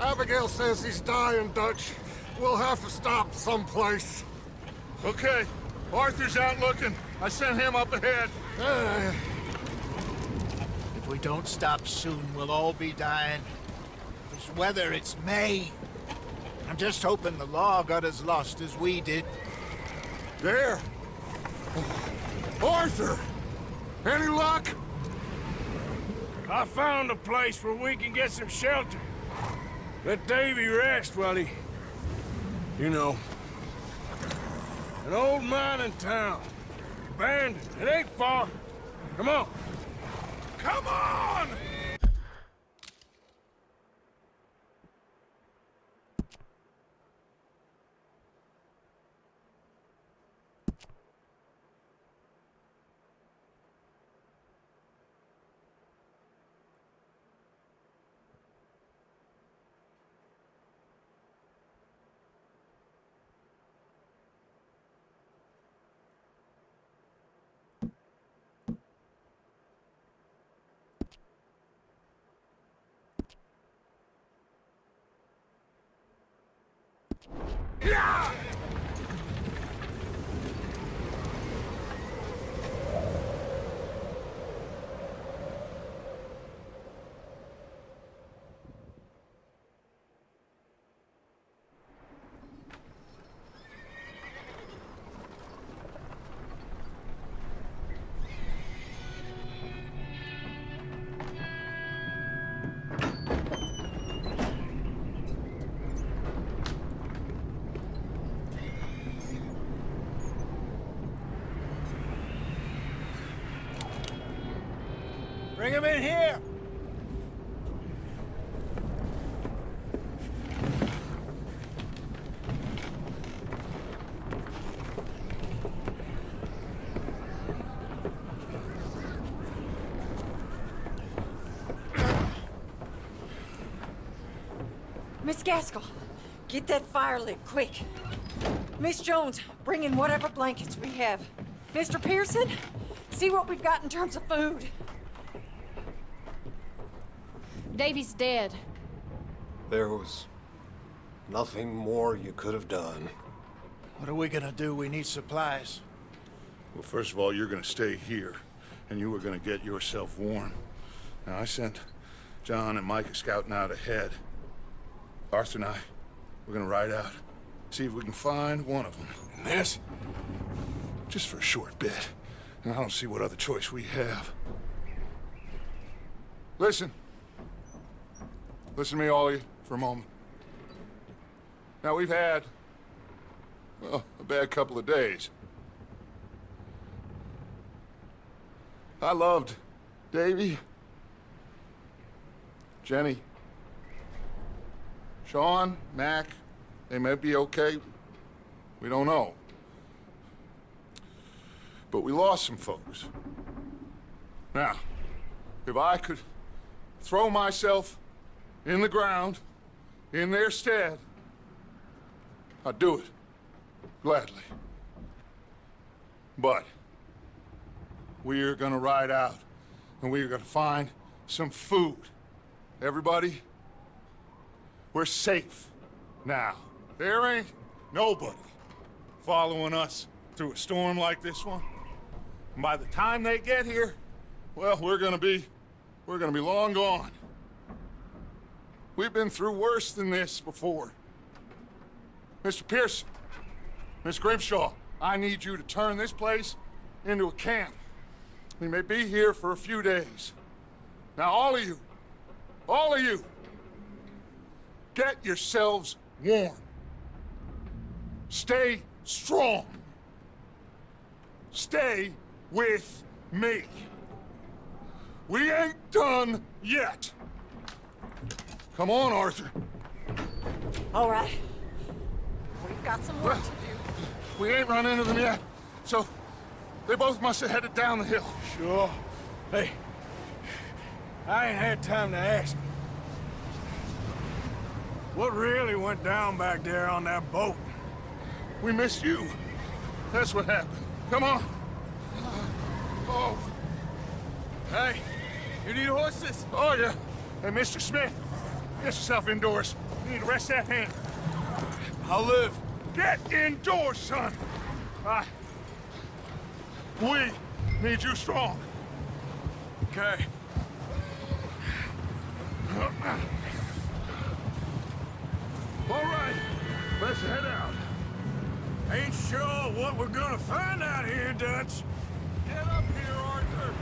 Abigail says he's dying, Dutch. We'll have to stop someplace. Okay. Arthur's out looking. I sent him up ahead. If we don't stop soon, we'll all be dying. This weather, it's May. I'm just hoping the law got as lost as we did. There. Arthur! Any luck? I found a place where we can get some shelter. Let Davy rest while he... You know. An old mining town. Abandoned. It ain't far. Come on. Come on! Yeah! Bring him in here! Miss Gaskell, get that fire lit, quick. Miss Jones, bring in whatever blankets we have. Mr. Pearson, see what we've got in terms of food. Davy's dead. There was nothing more you could have done. What are we gonna do? We need supplies. Well, first of all, you're gonna stay here, and you were gonna get yourself warm. Now, I sent John and Micah scouting out ahead. Arthur and I, we're gonna ride out, see if we can find one of them. And this, just for a short bit. And I don't see what other choice we have. Listen. Listen to me, all of you, for a moment. Now, we've had, well, a bad couple of days. I loved Davy, Jenny, Sean, Mac. They may be okay. We don't know. But we lost some folks. Now, if I could throw myself in the ground, in their stead, I'd do it, gladly. But we're gonna ride out, and we're gonna find some food. Everybody, we're safe now. There ain't nobody following us through a storm like this one. And by the time they get here, well, we're gonna be long gone. We've been through worse than this before. Mr. Pearson, Miss Grimshaw, I need you to turn this place into a camp. We may be here for a few days. Now, all of you, get yourselves warm. Stay strong. Stay with me. We ain't done yet. Come on, Arthur. All right. We've got some work to do. We ain't run into them yet, so they both must have headed down the hill. Sure. Hey, I ain't had time to ask. What really went down back there on that boat? We missed you. That's what happened. Come on. Oh. Hey, you need horses? Oh, yeah. Hey, Mr. Smith, Get yourself indoors. You need to rest that hand. I'll live. Get indoors, son. We need you strong. Okay. All right, let's head out. Ain't sure what we're gonna find out here, Dutch. Get up here, Arthur.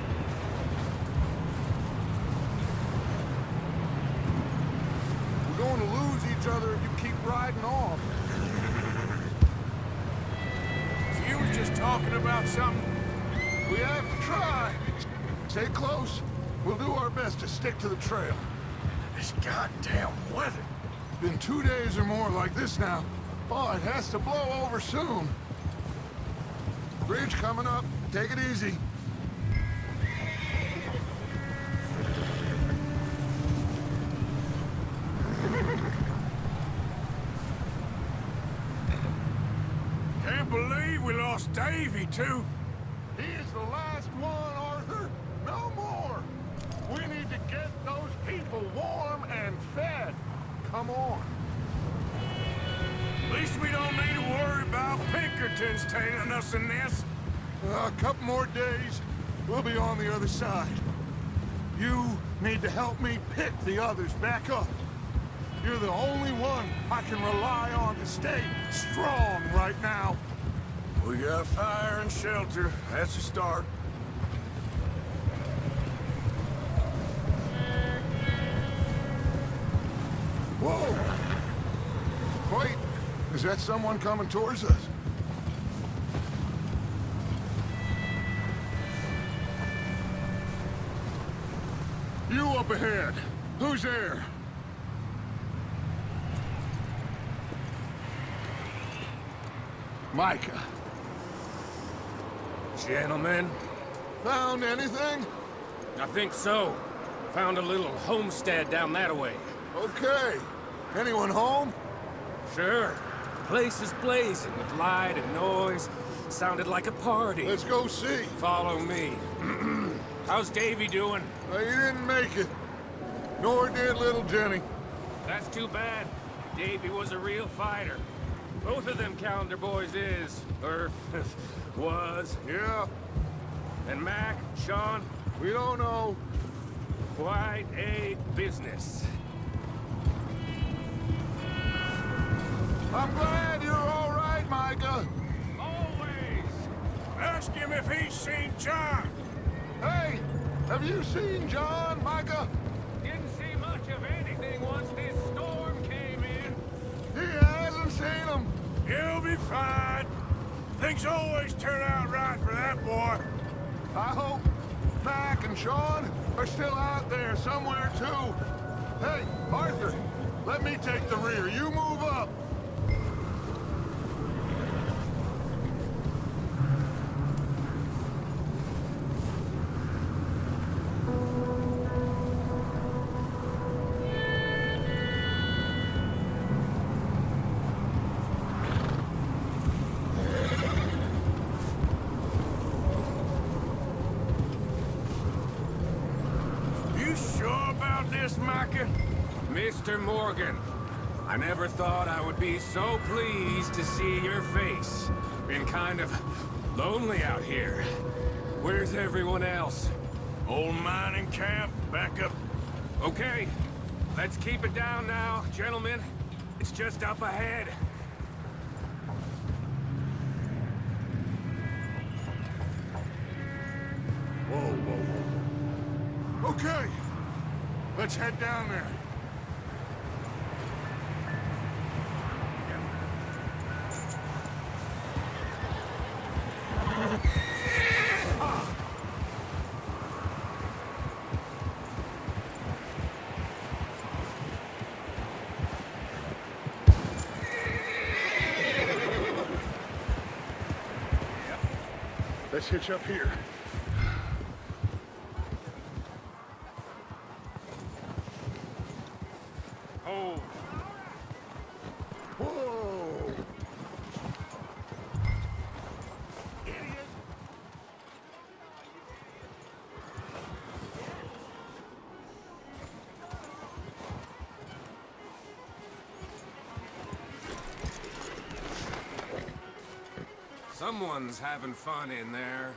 We're going to lose each other if you keep riding off. So you was just talking about something? We have to try. Stay close. We'll do our best to stick to the trail. This goddamn weather. Been 2 days or more like this now. Oh, it has to blow over soon. Bridge coming up. Take it easy. Can't believe we lost Davy, too. He is the last one, Arthur. No more. We need to get those people warm and fed. Come on. At least we don't need to worry about Pinkertons tailing us in this. A couple more days, we'll be on the other side. You need to help me pick the others back up. You're the only one I can rely on to stay strong right now. We got fire and shelter. That's a start. Whoa! Wait, is that someone coming towards us? You up ahead. Who's there? Micah. Gentlemen, Found anything? I think so. Found a little homestead down that way. Okay. Anyone home? Sure. Place is blazing with light and noise. Sounded like a party. Let's go see. Follow me. How's Davy doing? He didn't make it. Nor did little Jenny. That's too bad. Davy was a real fighter. Both of them calendar boys is, or was. Yeah, And Mac, Sean, we don't know. quite a business. I'm glad you're all right, Micah. Always. Ask him if he's seen John. Hey, have you seen John, Micah? Didn't see much of anything once this storm came in. He hasn't seen him. He'll be fine. Things always turn out right for that boy. I hope Mac and Sean are still out there somewhere, too. Hey, Arthur, let me take the rear. You move up. You sure about this, Micah? Mr. Morgan, I never thought I would be so pleased to see your face. Been kind of lonely out here. Where's everyone else? Old mining camp, back up. Okay, let's keep it down now, gentlemen. It's just up ahead. Whoa, whoa, whoa. Okay, let's head down there. Let's hitch up here. Oh, Whoa! Someone's having fun in there.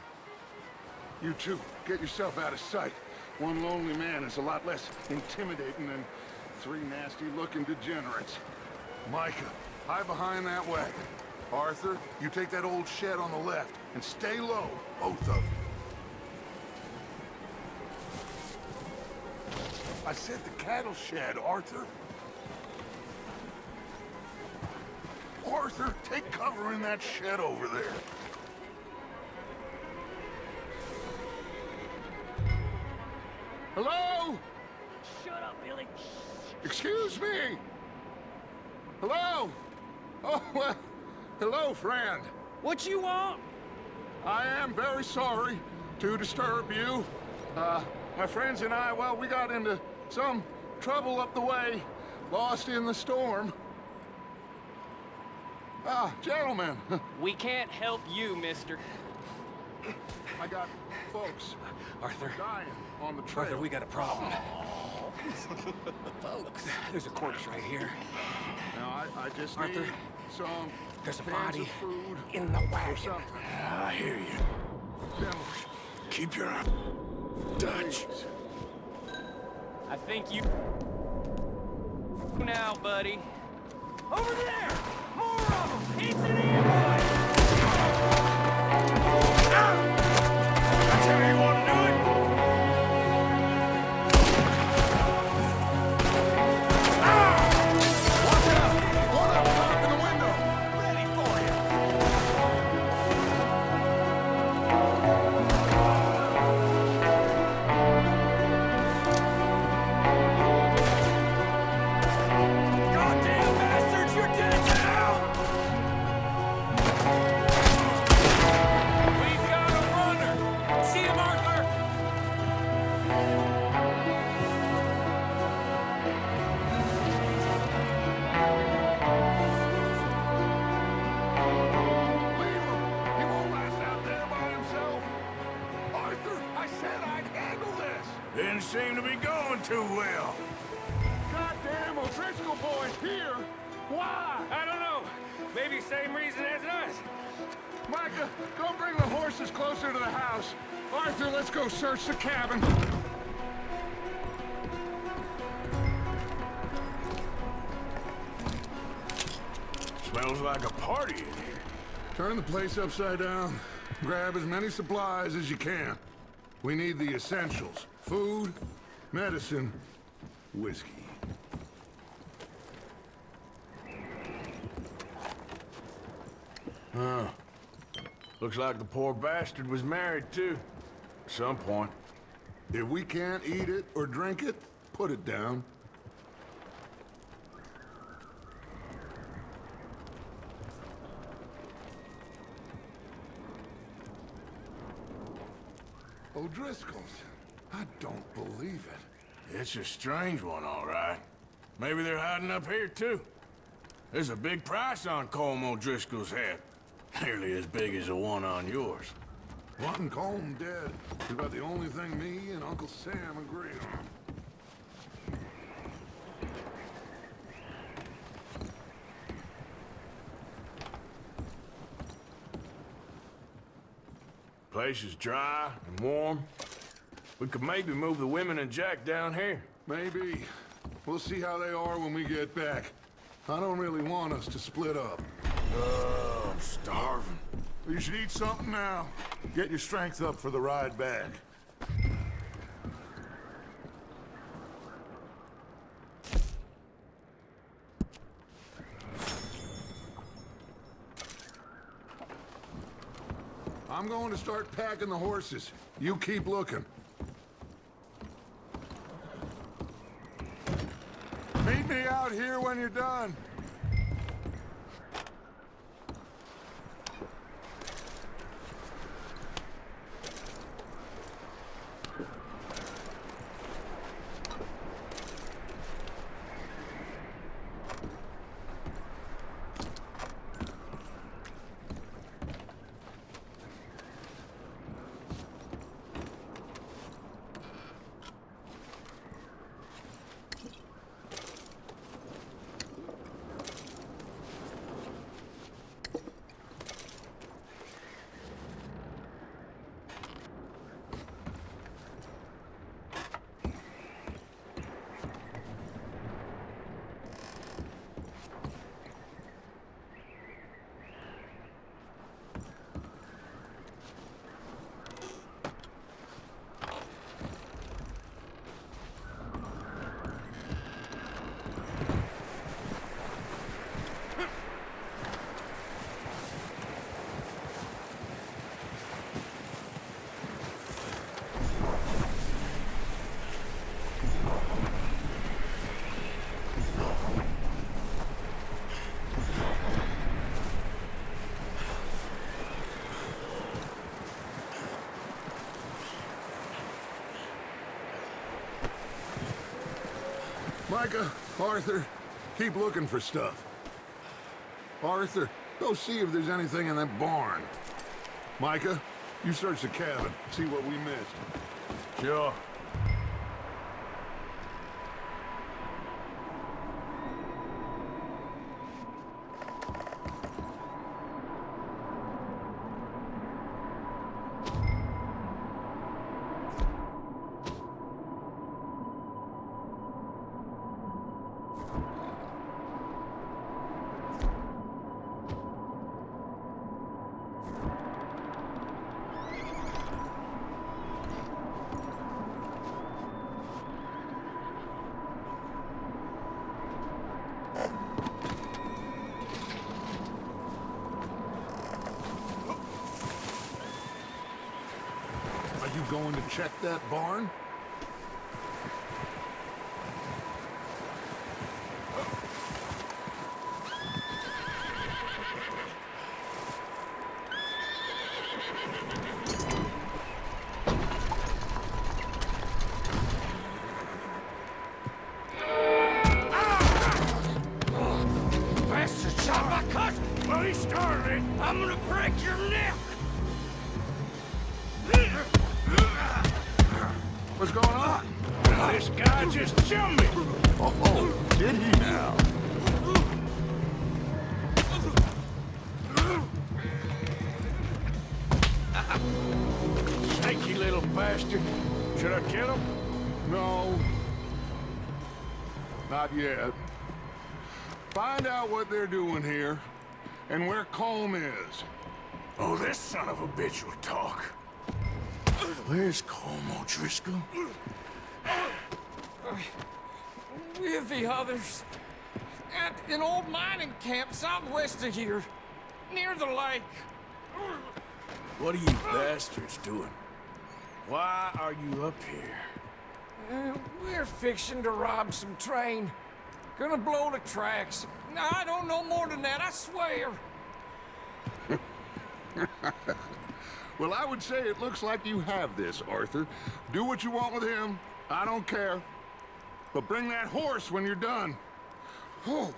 You two, get yourself out of sight. One lonely man is a lot less intimidating than three nasty-looking degenerates. Micah, hide behind that wagon. Arthur, you take that old shed on the left, and stay low, both of you. I said the cattle shed, Arthur. Arthur, take cover in that shed over there. Hello? Shut up, Billy. Excuse me? Hello? Oh, well, hello, friend. What you want? I am very sorry to disturb you. My friends and I, well, we got into some trouble up the way, lost in the storm. Gentlemen, We can't help you, mister. I got folks Arthur, dying on the trail. Arthur, we got a problem. Folks, there's a corpse right here. Now, I just Arthur, need some There's a cans body of food in the or wagon. something. I hear you. Gentlemen, Keep your eye. Dutch. please. I think you now, buddy. Over there! More of them! It's an ambush! That's how you want to do it? Watch out! One up top in the window! Ready for you! Goddamn bastards, you're dead now! We've got a runner! See him, Arthur? Leave him! He won't last out there by himself! Arthur, I said I'd handle this! Didn't seem to be going too well. Goddamn O'Driscoll boys here! Why? I don't know. Maybe same reason as us. Micah, go bring the horses closer to the house. Arthur, let's go search the cabin. Smells like a party in here. Turn the place upside down. Grab as many supplies as you can. We need the essentials. Food, medicine, whiskey. Huh. Looks like the poor bastard was married, too. At some point. If we can't eat it or drink it, put it down. O'Driscoll's. I don't believe it. It's a strange one, all right. Maybe they're hiding up here, too. There's a big price on Colm O'Driscoll's head. Nearly as big as the one on yours. Wanting Colm dead is about the only thing me and Uncle Sam agree on. Place is dry and warm. We could maybe move the women and Jack down here. Maybe. We'll see how they are when we get back. I don't really want us to split up. I'm starving. You should eat something now. Get your strength up for the ride back. I'm going to start packing the horses. You keep looking. Meet me out here when you're done. Micah, Arthur, keep looking for stuff. Arthur, go see if there's anything in that barn. Micah, you search the cabin, see what we missed. Sure. Are you going to check that barn? Bastard shot my cousin! Well, he started it. I'm gonna break your neck! What's going on? This guy just jumped me. Oh, did he now? Sneaky little bastard. Should I kill him? No. Not yet. Find out what they're doing here, and where Colm is. Oh, this son of a bitch will talk. Where's Colm O'Driscoll? With the others. At an old mining camp southwest of here. Near the lake. What are you bastards doing? Why are you up here? We're fixing to rob some train. Gonna blow the tracks. I don't know more than that, I swear. Well, I would say it looks like you have this, Arthur. Do what you want with him. I don't care. But bring that horse when you're done. Oh.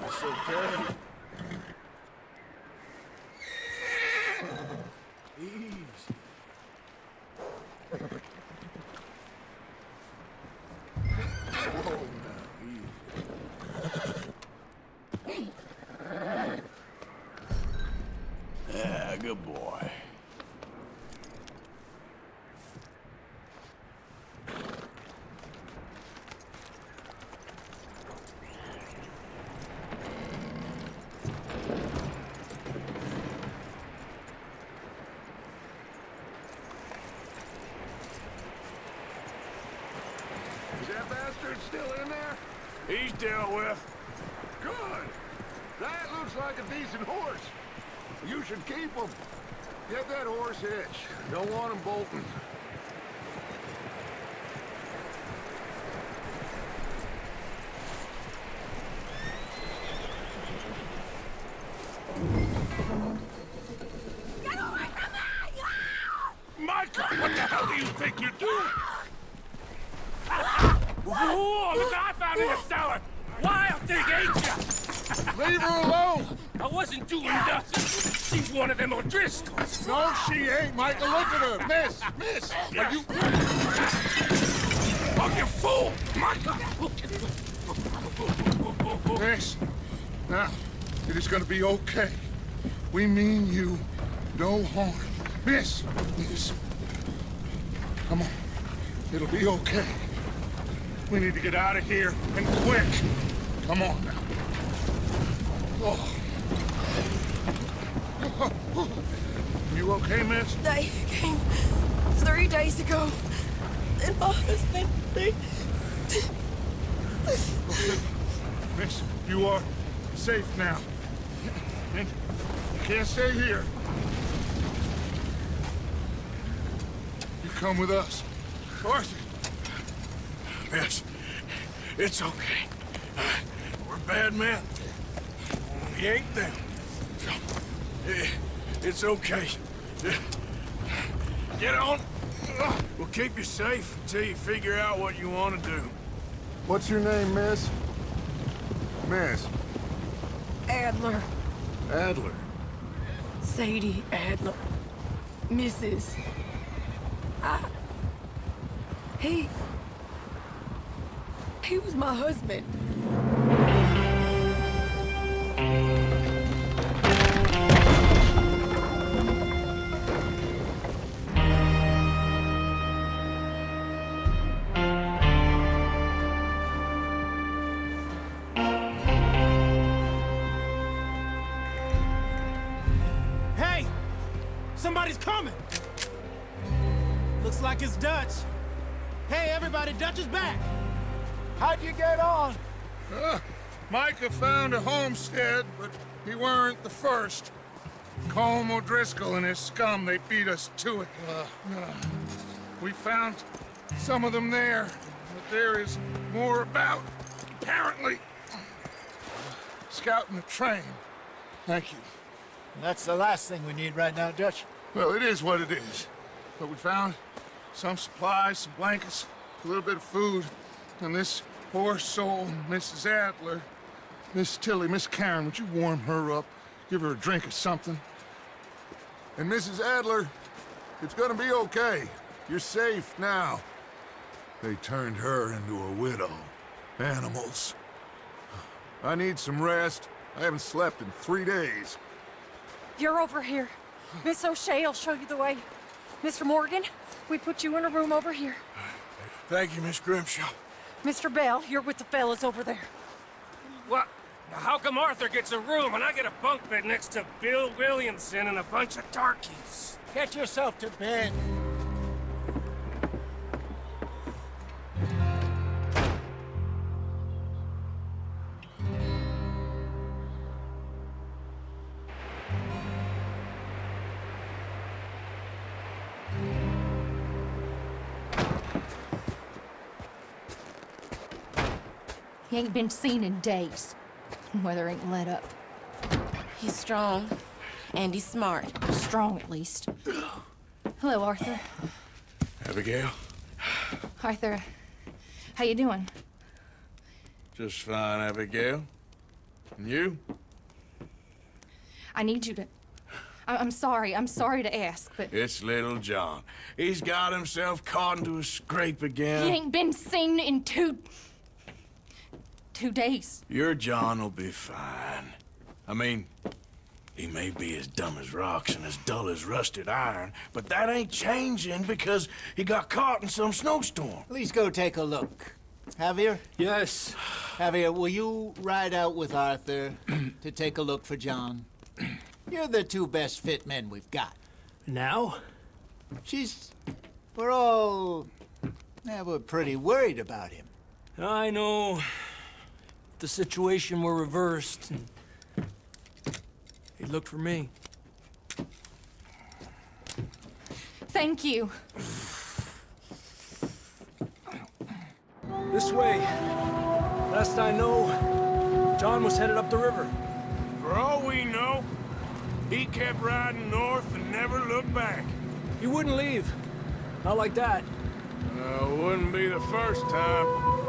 It's okay. Easy. Whoa, now, easy. Yeah, good boy. Is that bastard still in there? He's dealt with. Good. That looks like a decent horse. You should keep him. Get that horse hitched. Don't want him bolting. Micah, what the hell do you think you're doing? Whoa, look, I found in the cellar. Wild thing, ain't ya? Leave her alone! I wasn't doing nothing. She's one of them O'Driscolls. No, she ain't, Micah. Look at her. Miss, are you... Oh, you fool! Micah! Miss, now, it is gonna be okay. We mean you no harm. Miss! Come on. It'll be okay. We need to get out of here, and quick! Come on now. Oh. You okay, miss? They came 3 days ago. And my husband, Okay. Miss, you are safe now. And you can't stay here. You come with us. Arthur! Miss, it's okay. We're bad men. We ain't them. It's okay. Get on. We'll keep you safe until you figure out what you want to do. What's your name, miss? Miss. Adler, Adler. Sadie Adler, Mrs. He was my husband. Hey! Somebody's coming! Looks like it's Dutch. Hey, everybody, Dutch is back! How'd you get on? Micah found a homestead, but he weren't the first. Colm O'Driscoll and his scum, they beat us to it. We found some of them there, but there is more about, apparently. Scouting the train. Thank you. That's the last thing we need right now, Dutch. Well, it is what it is. But we found some supplies, some blankets, a little bit of food, and this poor soul, Mrs. Adler, Miss Tilly, Miss Karen, would you warm her up? Give her a drink or something? And Mrs. Adler, it's gonna be okay. You're safe now. They turned her into a widow. Animals. I need some rest. I haven't slept in 3 days. You're over here. Miss O'Shea will show you the way. Mr. Morgan, we put you in a room over here. Thank you, Miss Grimshaw. Mr. Bell, you're with the fellas over there. What? How come Arthur gets a room and I get a bunk bed next to Bill Williamson and a bunch of darkies? Get yourself to bed. He ain't been seen in days. Weather ain't let up. He's strong, and he's smart. Strong, at least. Hello, Arthur. Abigail? Arthur, how you doing? Just fine, Abigail. And you? I need you to... I'm sorry to ask, but... It's little John. He's got himself caught into a scrape again. He ain't been seen in 2 days. Your John will be fine. I mean, he may be as dumb as rocks and as dull as rusted iron, but that ain't changing because he got caught in some snowstorm. Please go take a look. Javier? Yes. Javier, will you ride out with Arthur to take a look for John? You're the 2 best fit men we've got. Now? We're all... we're pretty worried about him. I know. The situation were reversed. He looked for me. Thank you. This way. Last I know, John was headed up the river. For all we know, he kept riding north and never looked back. He wouldn't leave. Not like that. Wouldn't be the first time.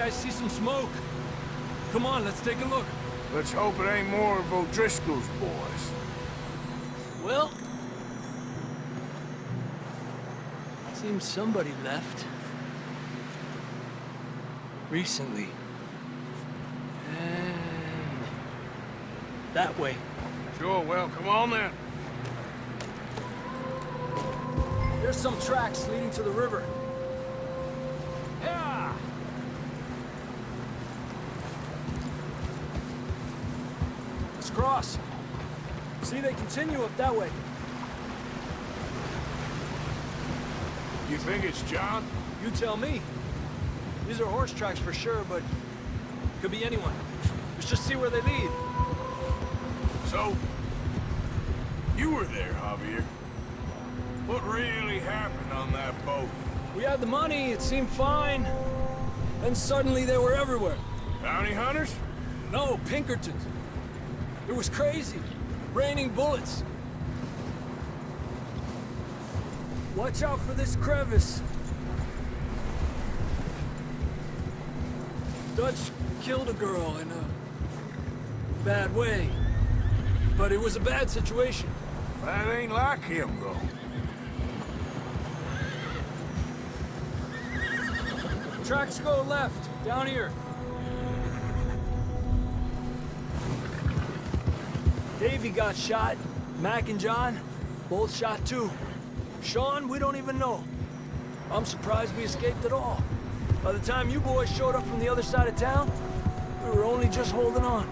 guys see some smoke. Come on, let's take a look. Let's hope it ain't more of O'Driscoll's boys. Well, seems somebody left. Recently. And that way. Sure, well, come on then. There's some tracks leading to the river. Yeah! Let's cross. See, they continue up that way. You think it's John? You tell me. These are horse tracks for sure, but could be anyone. Let's just see where they lead. So, you were there, Javier. What really happened on that boat? We had the money, it seemed fine. Then suddenly they were everywhere. Bounty hunters? No, Pinkertons. It was crazy. Raining bullets. Watch out for this crevice. Dutch killed a girl in a bad way. But it was a bad situation. That ain't like him, though. Tracks go left, down here. Davey got shot. Mac and John, both shot too. Sean, we don't even know. I'm surprised we escaped at all. By the time you boys showed up from the other side of town, we were only just holding on.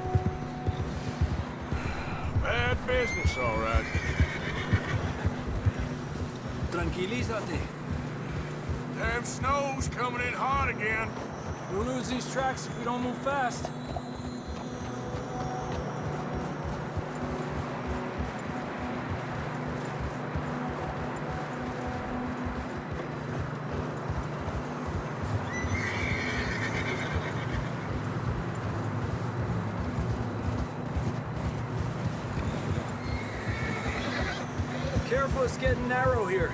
Bad business, all right. Tranquilízate. Damn snow's coming in hot again. We'll lose these tracks if we don't move fast. Careful, it's getting narrow here.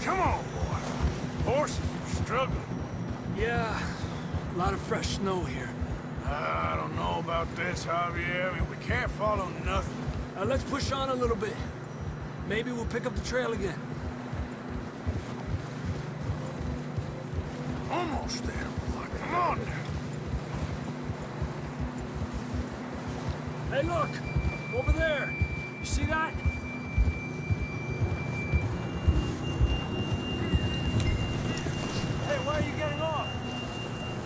Come on, boy. Horses are struggling. Yeah, a lot of fresh snow here. I don't know about this, Javier. I mean, we can't follow nothing. Let's push on a little bit. Maybe we'll pick up the trail again. Almost there, boy. Come on. Hey, look! Over there! You see that? Hey, why are you getting off?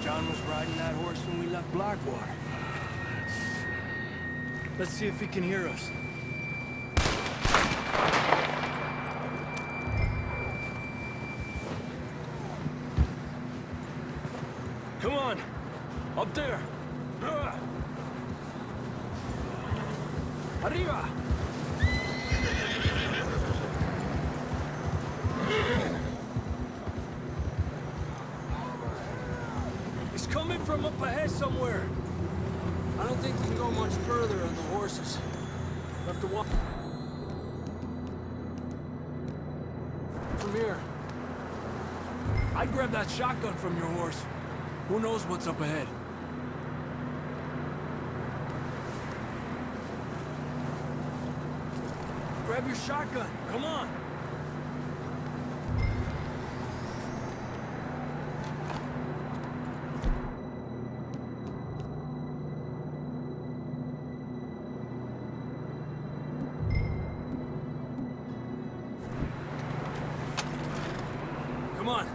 John was riding that horse when we left Blackwater. Let's see if he can hear us. Come on! Up there! Arriba! It's coming from up ahead somewhere. I don't think we can go much further on the horses. We'll have to walk from here. I'd grab that shotgun from your horse. Who knows what's up ahead? Grab your shotgun. Come on. Come on.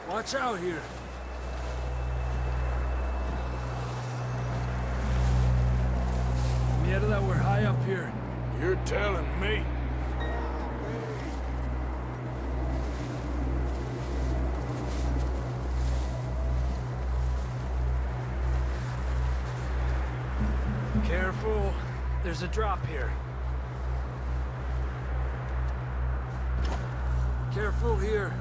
Watch out here. Mierda, we're high up here. You're telling me. Careful. There's a drop here. Careful here.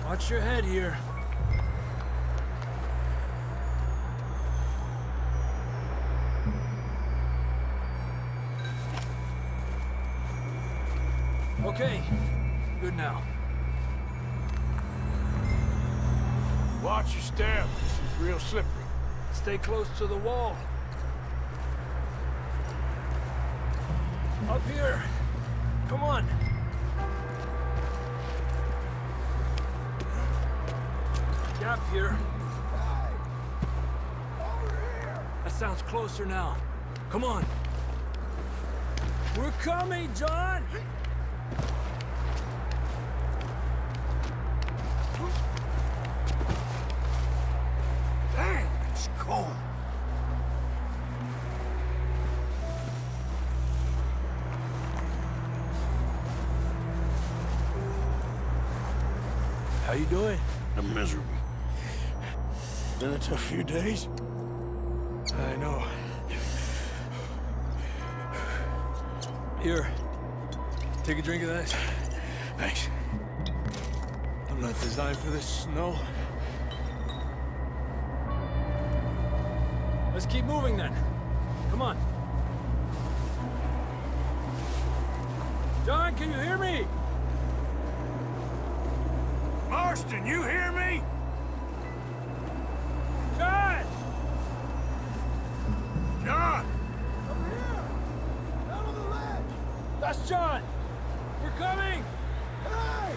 Watch your head here. Okay, good now. Watch your step. This is real slippery. Stay close to the wall. Up here. Come on. Gap here. That sounds closer now. Come on. We're coming, John! Dang, it's cold. How you doing? I'm miserable. Been a tough few days. I know. Here. Take a drink of that. Thanks. I'm not designed for this snow. Let's keep moving then. Come on. John, can you hear me? Marston, you hear me? John! John! Over here! Down on the ledge! That's John! We're coming! Hey!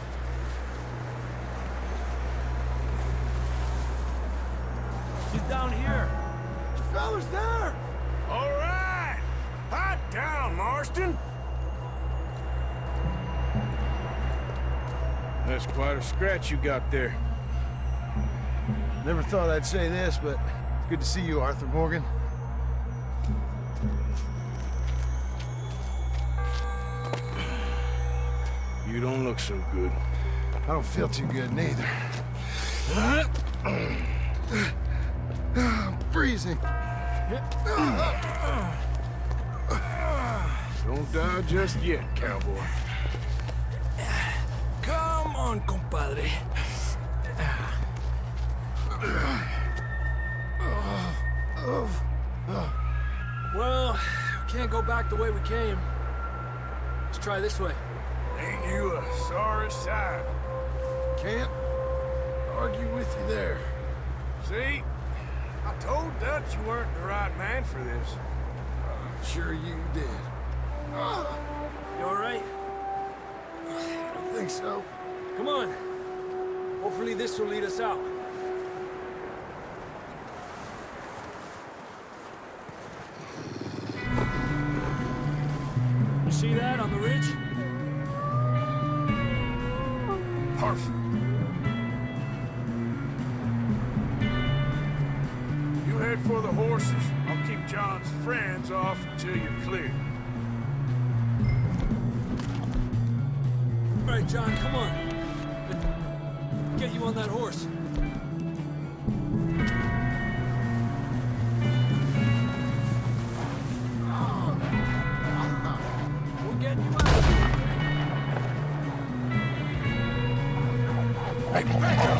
He's down here. The fella's there! All right! Hot down, Marston! That's quite a scratch you got there. Never thought I'd say this, but it's good to see you, Arthur Morgan. You don't look so good. I don't feel too good, neither. I'm freezing. Don't die just yet, cowboy. Come on, compadre. Well, we can't go back the way we came. Let's try this way. Ain't you a sorry sight? Can't argue with you there. See? I told Dutch you weren't the right man for this. I'm sure you did. You all right? I think so. Come on. Hopefully this will lead us out. You see that on the ridge? Perfect. You head for the horses. I'll keep John's friends off until you're clear. All right, John, come on. Get you on that horse. We're getting you out of here. Hey, back up!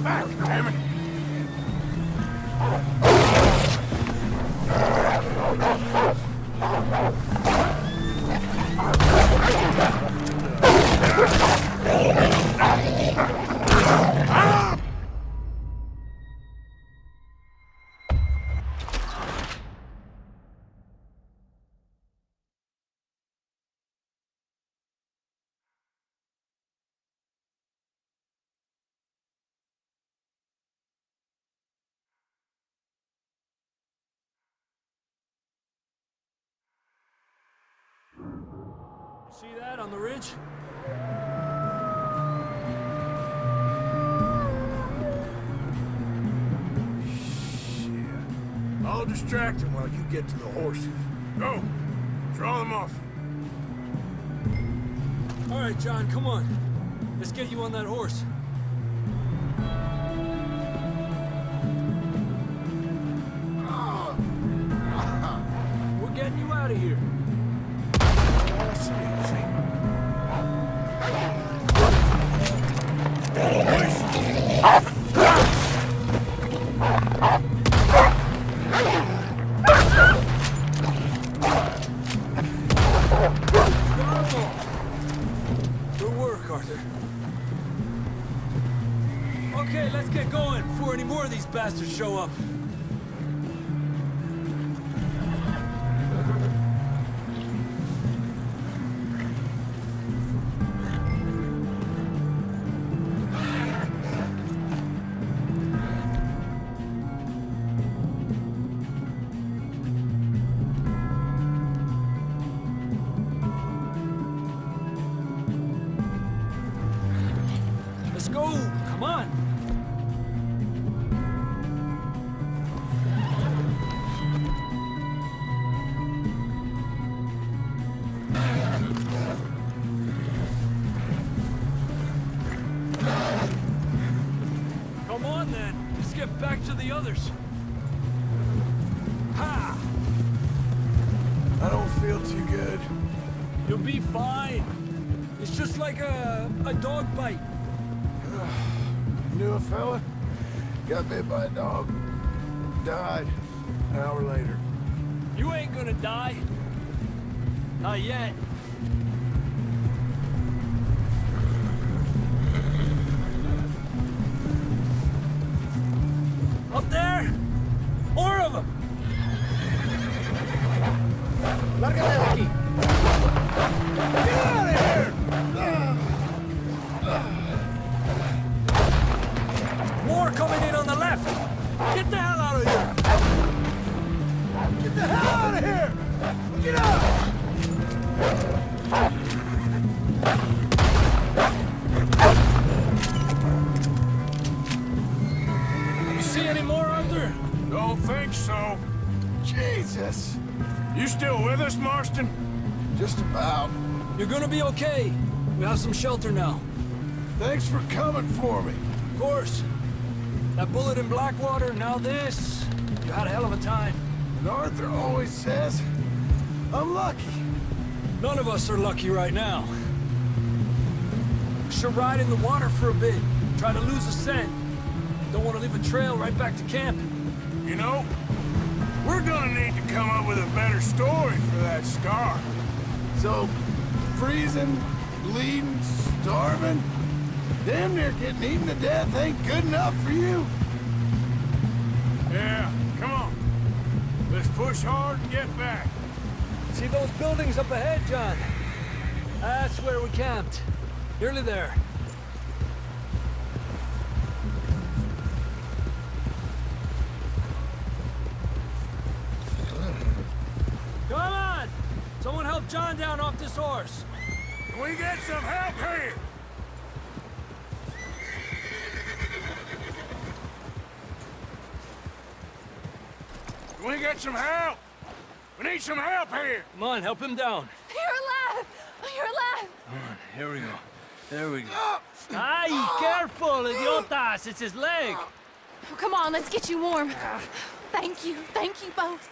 Back, damn it! See that on the ridge? I'll distract him while you get to the horses. Go! Draw them off. All right, John, come on. Let's get you on that horse. We're getting you out of here. Nice and easy. Good work, Arthur. Okay, let's get going before any more of these bastards show up. Let's go! Come on! Come on then! Let's get back to the others. Ha! I don't feel too good. You'll be fine. It's just like a dog bite. Knew a fella? Got bit by a dog. Died an hour later. You ain't gonna die. Not yet. Up there! More of them! Lárgate de aquí. Get out of here! More coming in on the left! Get the hell out of here! Get the hell out of here! Get out! You see any more, Arthur? Don't think so. Jesus! You still with us, Marston? Just about. You're gonna be okay. We have some shelter now. Thanks for coming for me. Of course. That bullet in Blackwater, now this. You had a hell of a time. And Arthur always says, I'm lucky. None of us are lucky right now. We should ride in the water for a bit. Try to lose a scent. Don't want to leave a trail right back to camp. You know, we're gonna need to come up with a better story for that scar. So, freezing, bleeding, starving, damn near getting eaten to death ain't good enough for you? Yeah, come on. Let's push hard and get back. See those buildings up ahead, John? That's where we camped. Nearly there. Come on! Someone help John down off this horse. Can we get some help here? Can we get some help? We need some help here. Come on, help him down. You're alive! You're alive! Come on, here we go. There we go. Ay, careful, idiotas! It's his leg. Oh, come on, let's get you warm. Thank you both.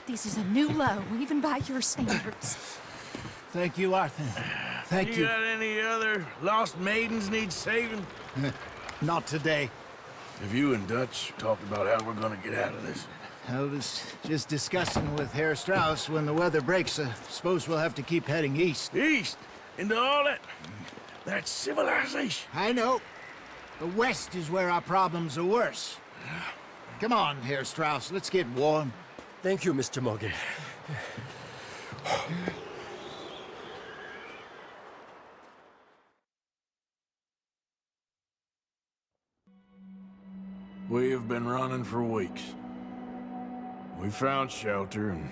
This is a new low, even by your standards. Thank you, Arthur. Thank you. Got any other lost maidens need saving? Not today. Have you and Dutch talked about how we're gonna get out of this? I was just discussing with Herr Strauss when the weather breaks. Suppose we'll have to keep heading east. East? Into all that civilization? I know. The west is where our problems are worse. Come on, Herr Strauss, let's get warm. Thank you, Mr. Morgan. We have been running for weeks. We found shelter and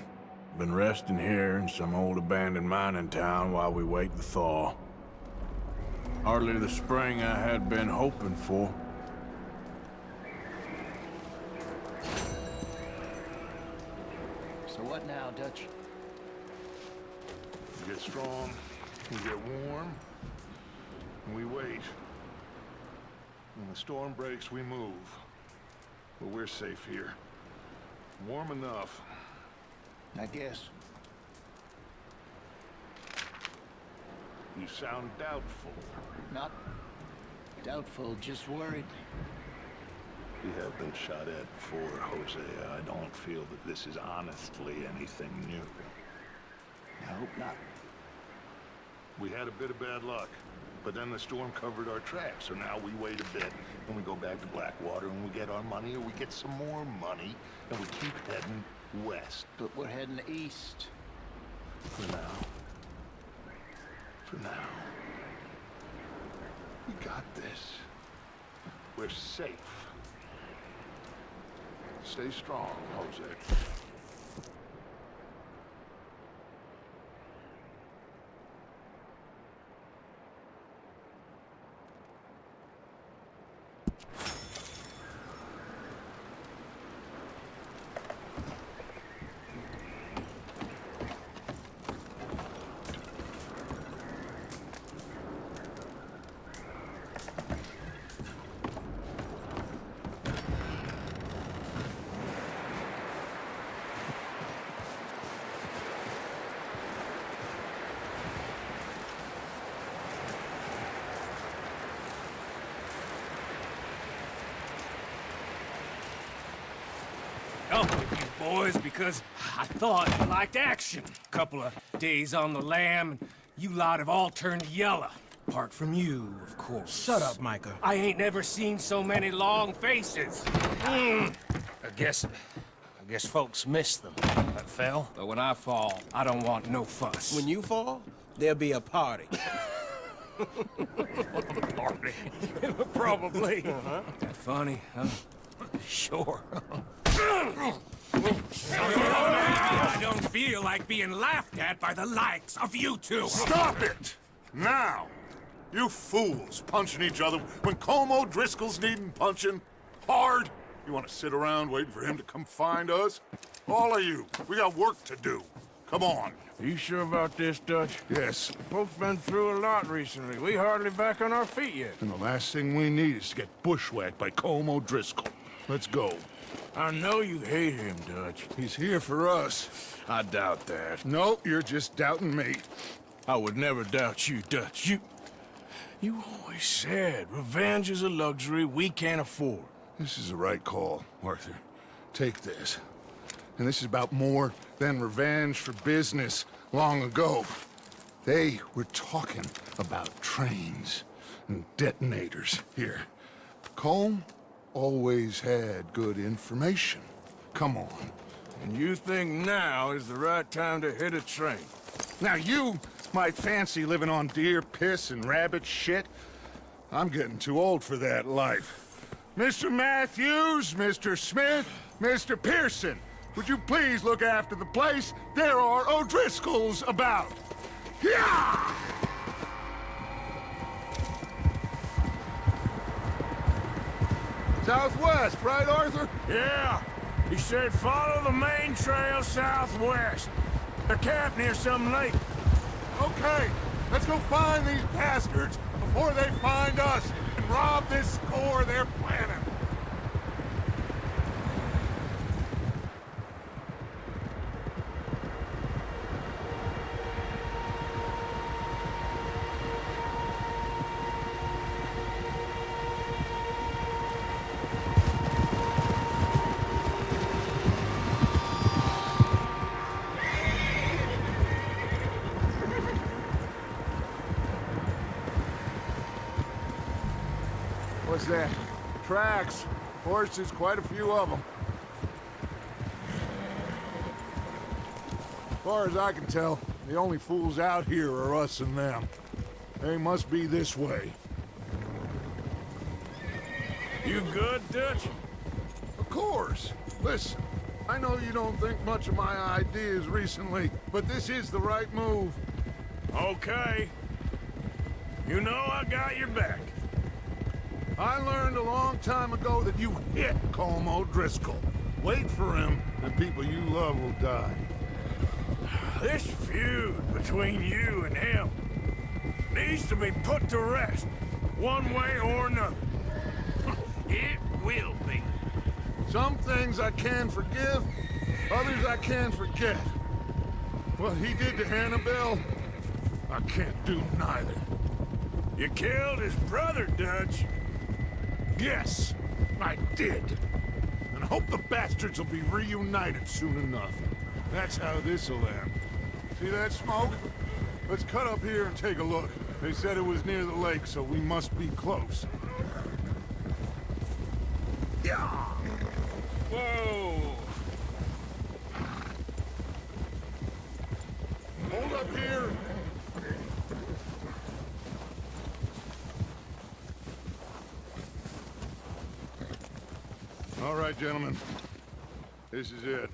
been resting here in some old abandoned mining town while we wait the thaw. Hardly the spring I had been hoping for. So what now, Dutch? We get strong, we get warm, and we wait. When the storm breaks, we move. But we're safe here. Warm enough. I guess. You sound doubtful. Not doubtful, just worried. We have been shot at before, Hosea. I don't feel that this is honestly anything new. I hope not. We had a bit of bad luck, but then the storm covered our tracks, so now we wait a bit, and we go back to Blackwater, and we get our money, or we get some more money, and we keep heading west. But we're heading east. For now. For now. We got this. We're safe. Stay strong, Jose. Come with you boys because I thought you liked action. Couple of days on the lam, and you lot have all turned yellow. Apart from you, of course. Shut up, Micah. I ain't never seen so many long faces. I guess folks miss them. That fell. But when I fall, I don't want no fuss. When you fall, there'll be a party. Party. Probably. That funny, huh? Sure. I don't feel like being laughed at by the likes of you two. Stop it! Now! You fools punching each other when Como Driscoll's needing punching. Hard! You want to sit around waiting for him to come find us? All of you, we got work to do. Come on. Are you sure about this, Dutch? Yes. Folks been through a lot recently. We hardly back on our feet yet. And the last thing we need is to get bushwhacked by Como Driscoll. Let's go. I know you hate him, Dutch. He's here for us. I doubt that. No, you're just doubting me. I would never doubt you, Dutch. You always said revenge is a luxury we can't afford. This is the right call, Arthur. Take this. And this is about more than revenge for business long ago. They were talking about trains and detonators here. Colm always had good information. Come on. And you think now is the right time to hit a train? Now you might fancy living on deer piss and rabbit shit. I'm getting too old for that life. Mr. Matthews, Mr. Smith, Mr. Pearson, would you please look after the place? There are O'Driscolls about. Yeah! Southwest, right, Arthur? Yeah. He said follow the main trail southwest. They're camped near some lake. Okay, let's go find these bastards before they find us and rob this score they're planning. What's that? Tracks. Horses, quite a few of them. As far as I can tell, the only fools out here are us and them. They must be this way. You good, Dutch? Of course. Listen, I know you don't think much of my ideas recently, but this is the right move. Okay. You know I got your back. I learned a long time ago that you hit Colm O'Driscoll. Wait for him, and people you love will die. This feud between you and him needs to be put to rest, one way or another. It will be. Some things I can forgive, others I can forget. What he did to Annabelle, I can't do neither. You killed his brother, Dutch. Yes, I did. And I hope the bastards will be reunited soon enough. That's how this'll end. See that smoke? Let's cut up here and take a look. They said it was near the lake, so we must be close. Yeah. Whoa! Hold up here. All right, gentlemen. This is it.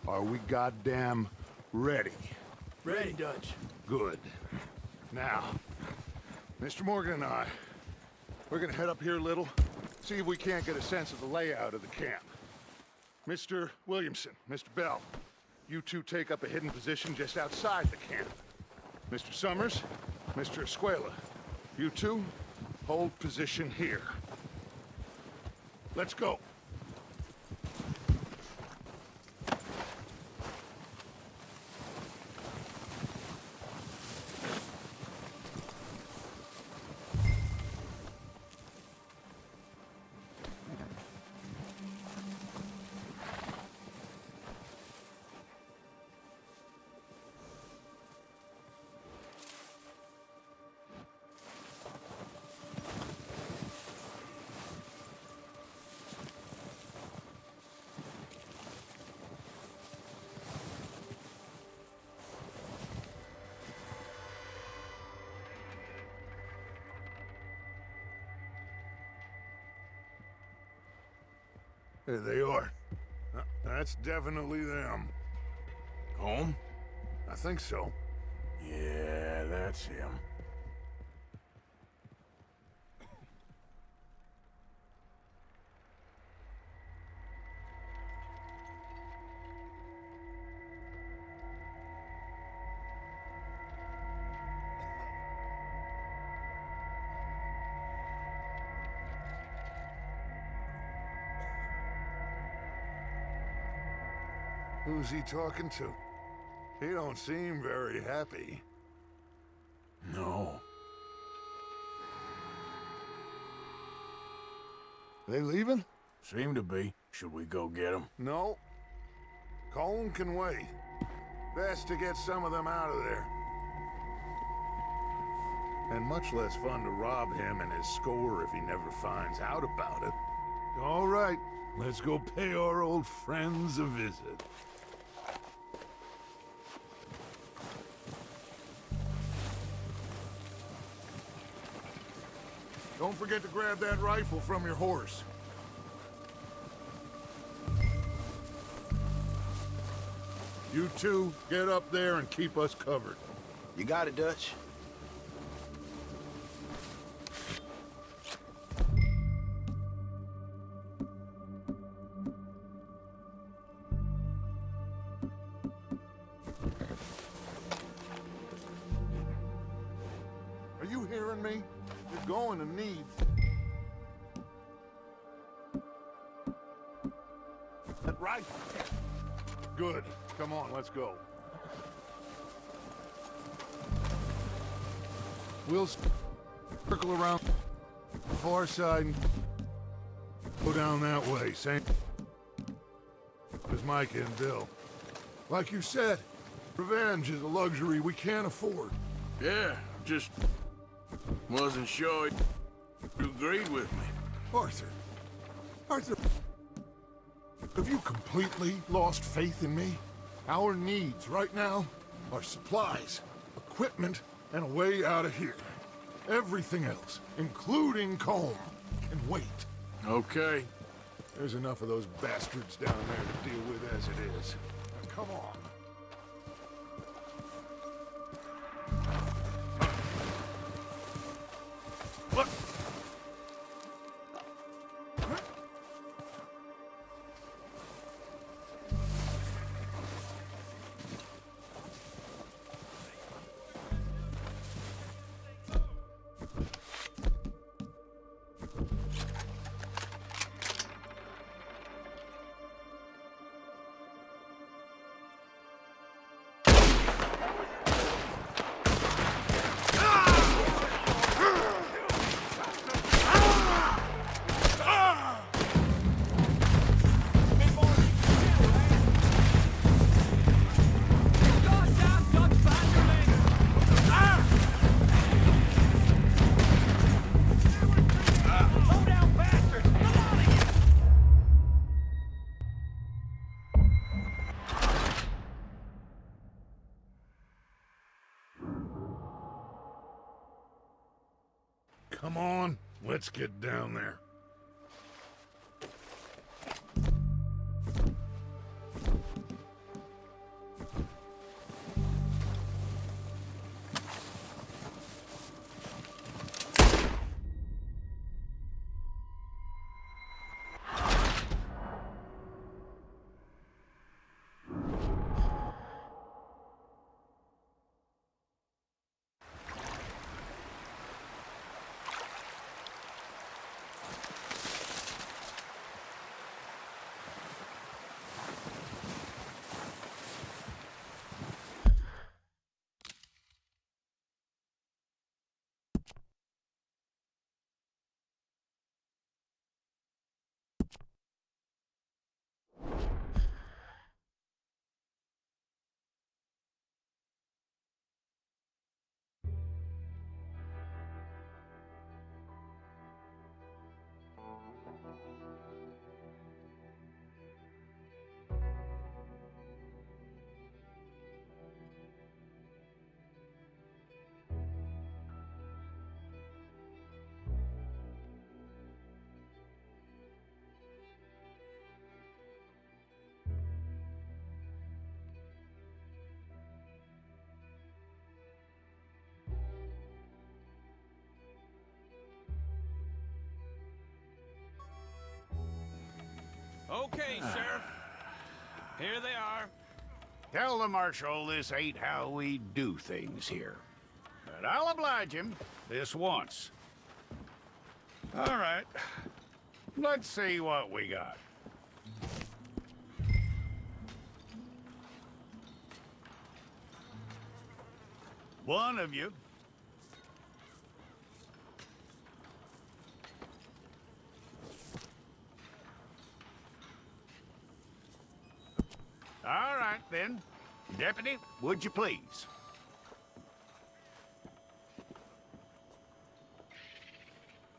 Are we goddamn ready? Ready, Dutch. Good. Now, Mr. Morgan and I, we're gonna head up here a little, see if we can't get a sense of the layout of the camp. Mr. Williamson, Mr. Bell, you two take up a hidden position just outside the camp. Mr. Summers, Mr. Escuela, you two hold position here. Let's go. There they are. That's definitely them. Home? I think so. Yeah, that's him. Who's he talking to? He don't seem very happy. No. They leaving? Seem to be. Should we go get him? No. Colin can wait. Best to get some of them out of there. And much less fun to rob him and his score if he never finds out about it. All right, let's go pay our old friends a visit. Don't forget to grab that rifle from your horse. You two, get up there and keep us covered. You got it, Dutch. Are you hearing me? You're going to need... that rifle. Good. Come on, let's go. We'll circle around the far side and go down that way, same as Mike and Bill. Like you said, revenge is a luxury we can't afford. Yeah, just wasn't sure you agreed with me. Arthur, have you completely lost faith in me? Our needs right now are supplies, equipment, and a way out of here. Everything else, including Colm, can wait. Okay. There's enough of those bastards down there to deal with as it is. Now, come on. Come on, let's get down there. Okay, Sheriff. Here they are. Tell the Marshal this ain't how we do things here. But I'll oblige him this once. All right. Let's see what we got. One of you. All right, then. Deputy, would you please?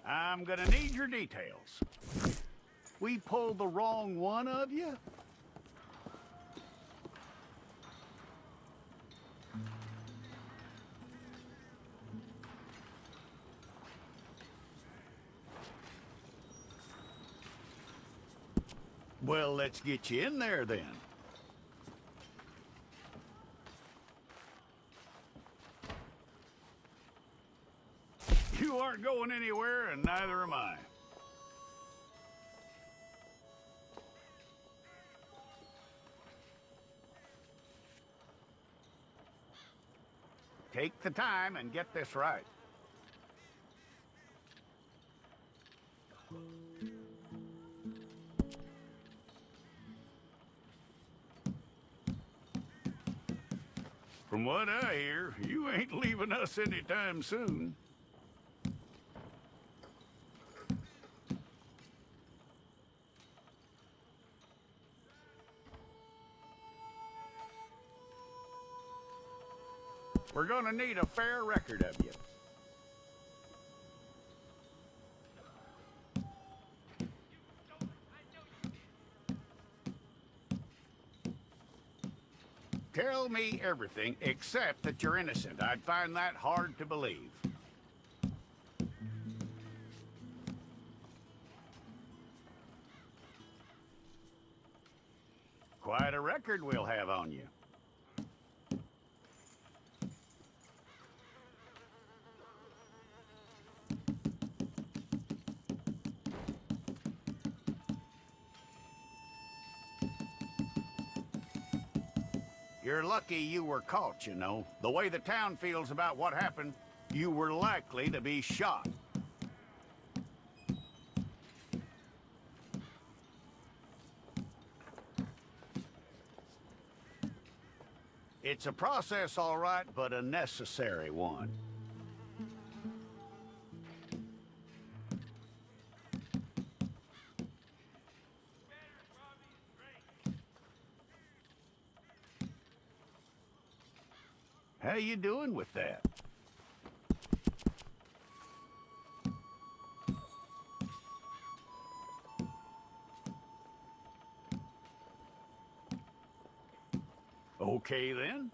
I'm gonna need your details. We pulled the wrong one of you? Well, let's get you in there, then. You aren't going anywhere, and neither am I. Take the time and get this right. From what I hear, you ain't leaving us anytime soon. We're gonna need a fair record of you. Tell me everything except that you're innocent. I'd find that hard to believe. Quite a record we'll have on you. You're lucky you were caught, you know. The way the town feels about what happened, you were likely to be shot. It's a process, all right, but a necessary one. How you doing with that? Okay, then.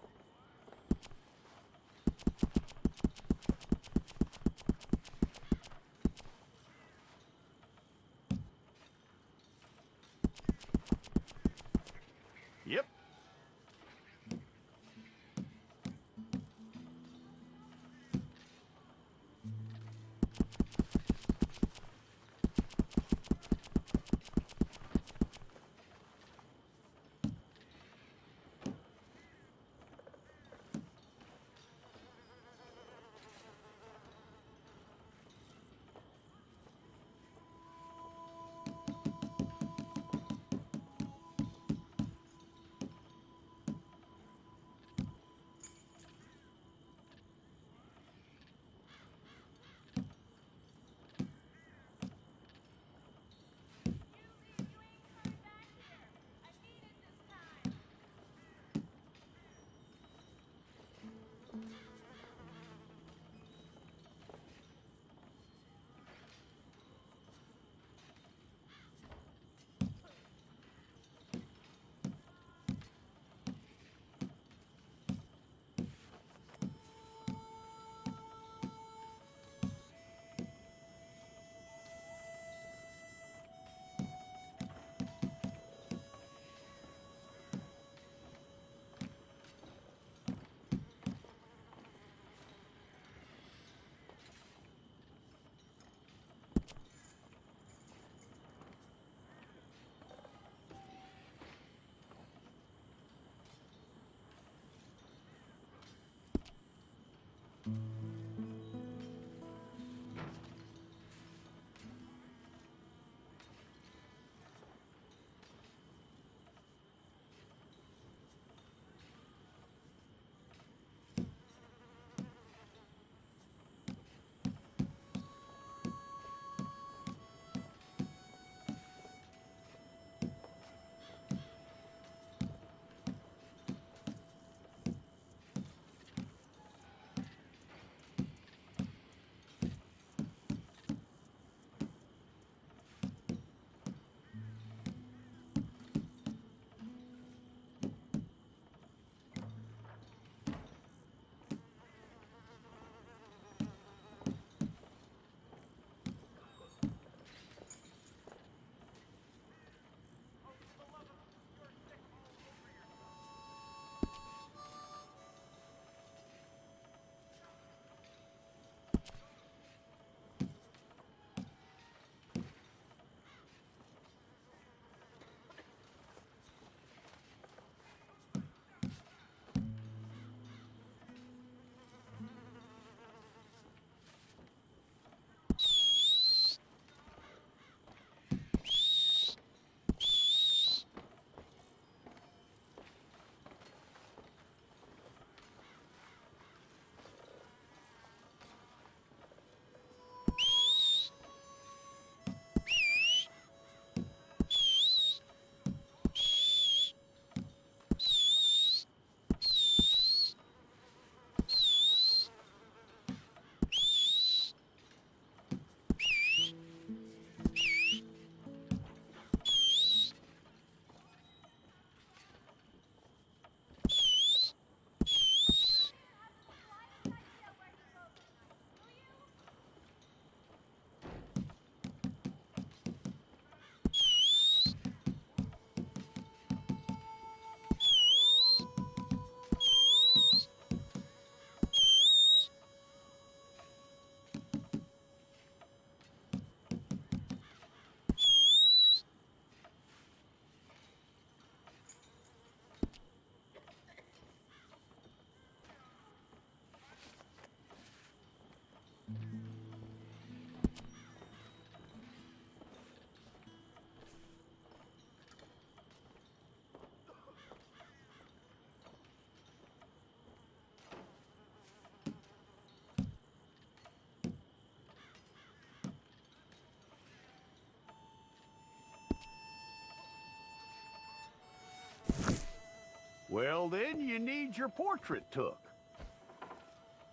Well, then you need your portrait took.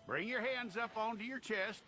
Bring your hands up onto your chest.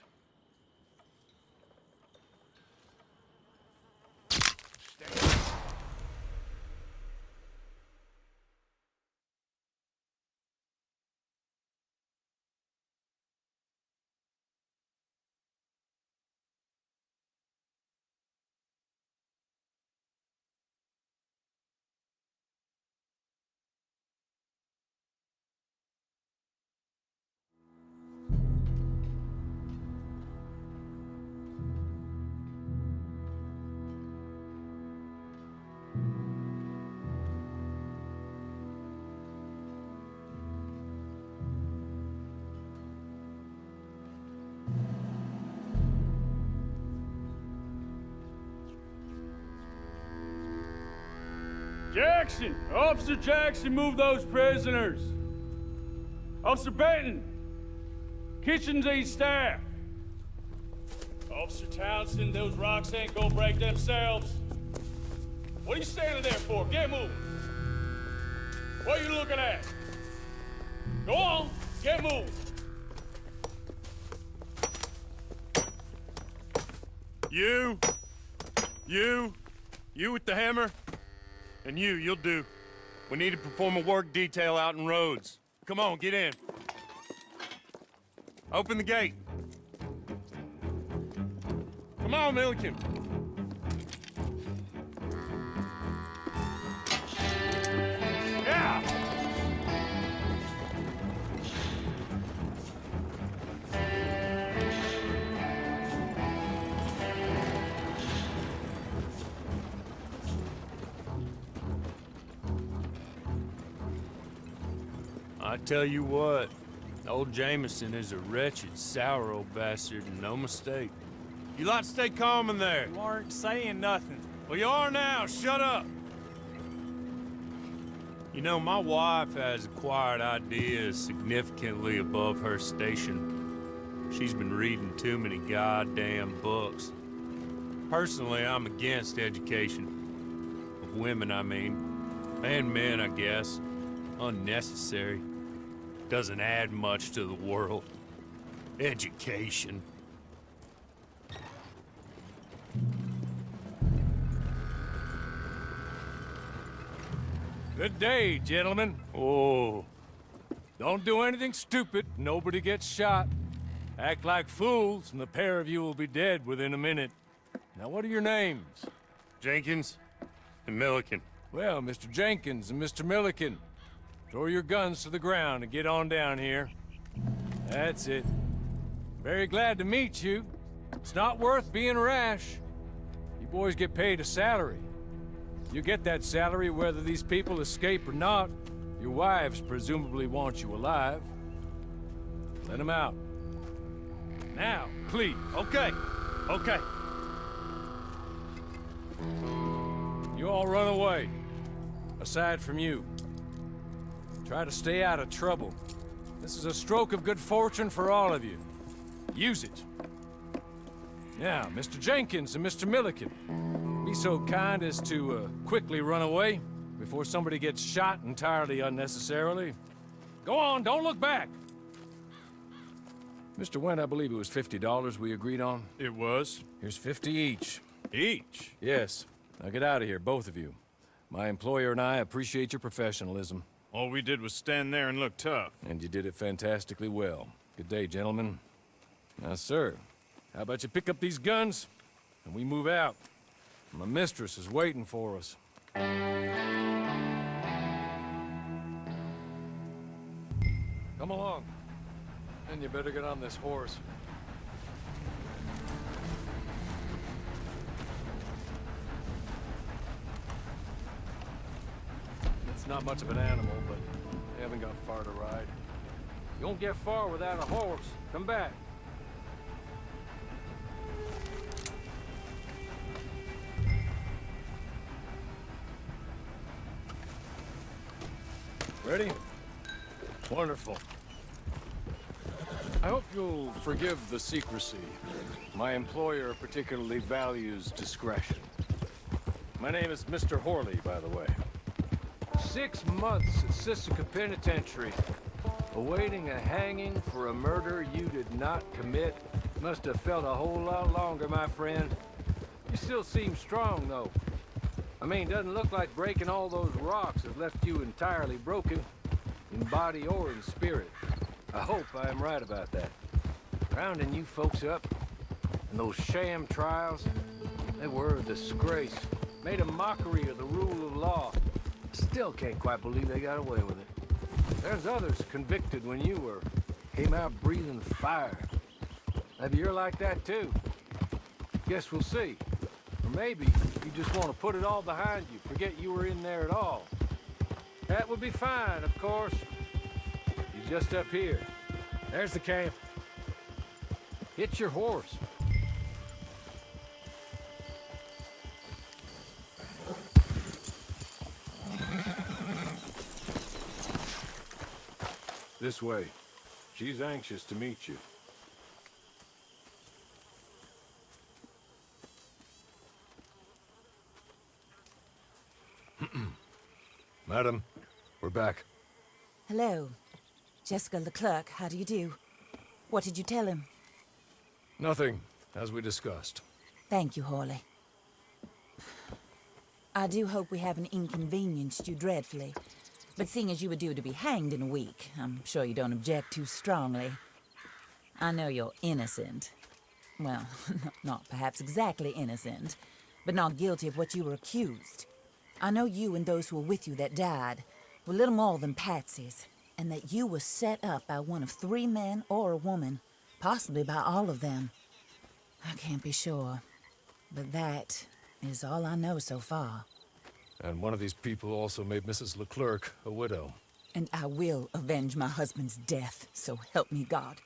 Jackson! Officer Jackson, move those prisoners! Officer Benton! Kitchens aid staff! Officer Townsend, those rocks ain't gonna break themselves. What are you standing there for? Get moving! What are you looking at? Go on, get moving! You with the hammer? And you'll do. We need to perform a work detail out in Rhodes. Come on, get in. Open the gate. Come on, Milliken. Yeah! I tell you what, old Jameson is a wretched, sour old bastard, and no mistake. You lot stay calm in there. You aren't saying nothing. Well, you are now. Shut up. You know, my wife has acquired ideas significantly above her station. She's been reading too many goddamn books. Personally, I'm against education. Of women, I mean. And men, I guess. Unnecessary. Doesn't add much to the world. Education. Good day, gentlemen. Oh. Don't do anything stupid. Nobody gets shot. Act like fools, and the pair of you will be dead within a minute. Now, what are your names? Jenkins and Milliken. Well, Mr. Jenkins and Mr. Milliken, throw your guns to the ground and get on down here. That's it. Very glad to meet you. It's not worth being rash. You boys get paid a salary. You get that salary whether these people escape or not. Your wives presumably want you alive. Let them out. Now, please. Okay. You all run away. Aside from you. Try to stay out of trouble. This is a stroke of good fortune for all of you. Use it. Now, Mr. Jenkins and Mr. Milliken, be so kind as to quickly run away before somebody gets shot entirely unnecessarily. Go on, don't look back. Mr. Wendt, I believe it was $50 we agreed on. It was. Here's 50 each. Each? Yes. Now get out of here, both of you. My employer and I appreciate your professionalism. All we did was stand there and look tough. And you did it fantastically well. Good day, gentlemen. Now, sir, how about you pick up these guns and we move out? My mistress is waiting for us. Come along. And you better get on this horse. It's not much of an animal, but they haven't got far to ride. You won't get far without a horse. Come back. Ready? Wonderful. I hope you'll forgive the secrecy. My employer particularly values discretion. My name is Mr. Horley, by the way. 6 months at Sisika Penitentiary, awaiting a hanging for a murder you did not commit. Must have felt a whole lot longer, my friend. You still seem strong, though. I mean, doesn't look like breaking all those rocks has left you entirely broken, in body or in spirit. I hope I am right about that. Rounding you folks up, and those sham trials, they were a disgrace. Made a mockery of the rule of law. I still can't quite believe they got away with it. There's others convicted when you were. Came out breathing fire. Maybe you're like that too. Guess we'll see. Or maybe you just want to put it all behind you, forget you were in there at all. That would be fine, of course. You're just up here. There's the camp. Hit your horse. This way. She's anxious to meet you. Madam, we're back. Hello. Jessica Leclerc, how do you do? What did you tell him? Nothing, as we discussed. Thank you, Hawley. I do hope we haven't inconvenienced you dreadfully. But seeing as you were due to be hanged in a week, I'm sure you don't object too strongly. I know you're innocent. Well, not perhaps exactly innocent, but not guilty of what you were accused. I know you and those who were with you that died were little more than patsies, and that you were set up by one of 3 men or a woman, possibly by all of them. I can't be sure, but that is all I know so far. And one of these people also made Mrs. Leclerc a widow. And I will avenge my husband's death, so help me God.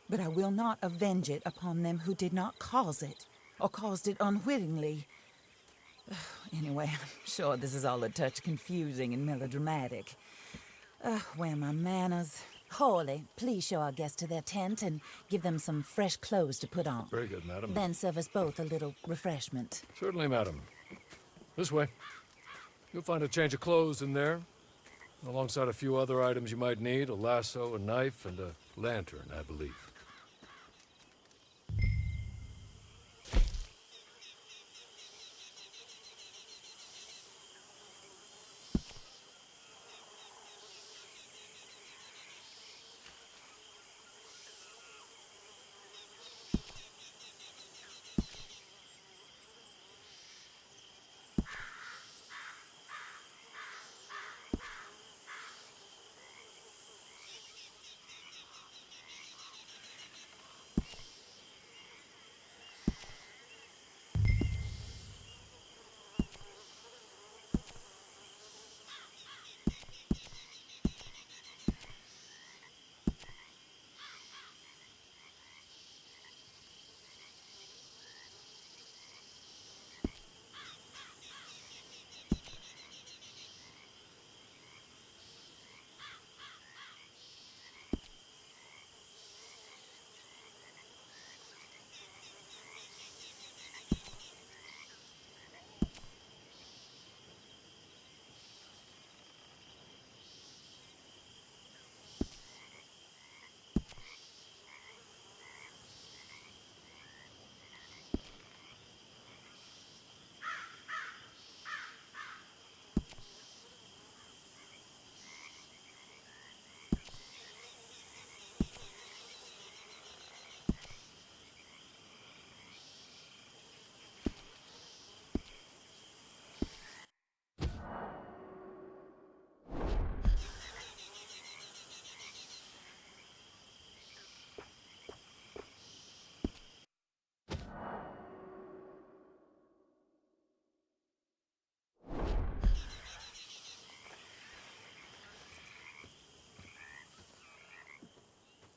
But I will not avenge it upon them who did not cause it, or caused it unwittingly. Anyway, I'm sure this is all a touch confusing and melodramatic. Where are my manners? Hawley, please show our guests to their tent and give them some fresh clothes to put on. Very good, madam. Then serve us both a little refreshment. Certainly, madam. This way. You'll find a change of clothes in there, alongside a few other items you might need, a lasso, a knife, and a lantern, I believe.